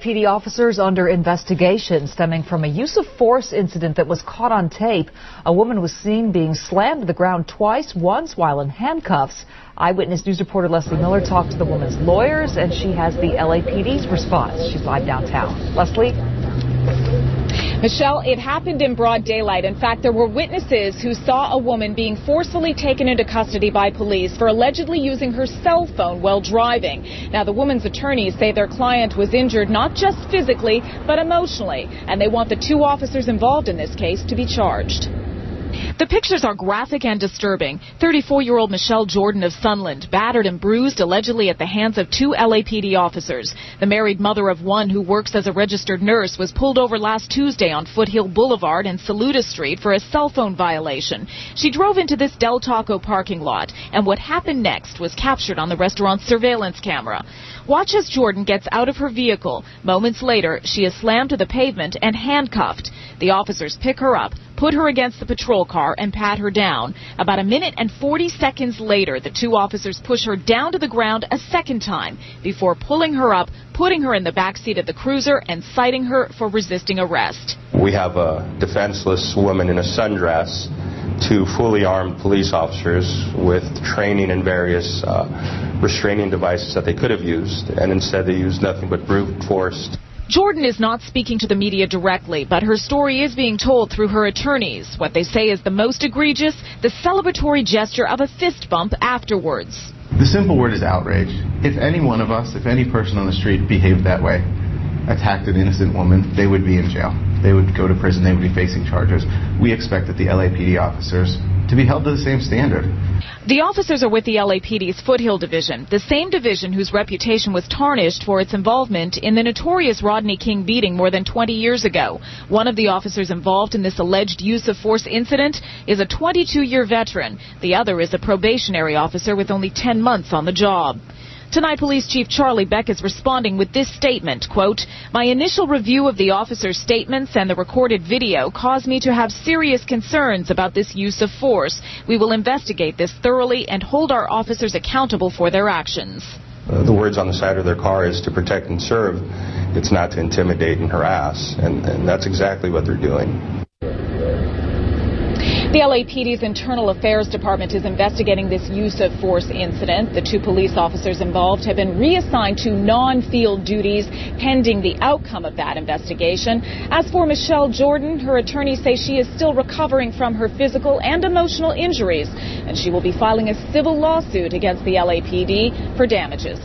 PD officers under investigation stemming from a use of force incident that was caught on tape. A woman was seen being slammed to the ground twice, once while in handcuffs. Eyewitness News reporter Leslie Miller talked to the woman's lawyers, and she has the LAPD's response. She's live downtown. Leslie? Michelle, it happened in broad daylight. In fact, there were witnesses who saw a woman being forcefully taken into custody by police for allegedly using her cell phone while driving. Now, the woman's attorneys say their client was injured not just physically, but emotionally, and they want the two officers involved in this case to be charged. The pictures are graphic and disturbing. 34-year-old Michelle Jordan of Sunland, battered and bruised allegedly at the hands of two LAPD officers. The married mother of one who works as a registered nurse was pulled over last Tuesday on Foothill Boulevard and Saluda Street for a cell phone violation. She drove into this Del Taco parking lot, and what happened next was captured on the restaurant's surveillance camera. Watch as Jordan gets out of her vehicle. Moments later, she is slammed to the pavement and handcuffed. The officers pick her up, put her against the patrol car, and pat her down. About a minute and 40 seconds later, the two officers push her down to the ground a second time before pulling her up, putting her in the backseat of the cruiser, and citing her for resisting arrest. We have a defenseless woman in a sundress, two fully armed police officers with training and various restraining devices that they could have used, and instead they used nothing but brute force. Jordan is not speaking to the media directly, but her story is being told through her attorneys. What they say is the most egregious, the celebratory gesture of a fist bump afterwards. The simple word is outrage. If any one of us, if any person on the street behaved that way, attacked an innocent woman, they would be in jail. They would go to prison. They would be facing charges. We expect that the LAPD officers to be held to the same standard. The officers are with the LAPD's Foothill Division, the same division whose reputation was tarnished for its involvement in the notorious Rodney King beating more than 20 years ago. One of the officers involved in this alleged use of force incident is a 22-year veteran. The other is a probationary officer with only 10 months on the job. Tonight, Police Chief Charlie Beck is responding with this statement, quote, "My initial review of the officers' statements and the recorded video caused me to have serious concerns about this use of force. We will investigate this thoroughly and hold our officers accountable for their actions." The words on the side of their car is to protect and serve. It's not to intimidate and harass, and that's exactly what they're doing. The LAPD's Internal Affairs Department is investigating this use of force incident. The two police officers involved have been reassigned to non-field duties pending the outcome of that investigation. As for Michelle Jordan, her attorneys say she is still recovering from her physical and emotional injuries, and she will be filing a civil lawsuit against the LAPD for damages.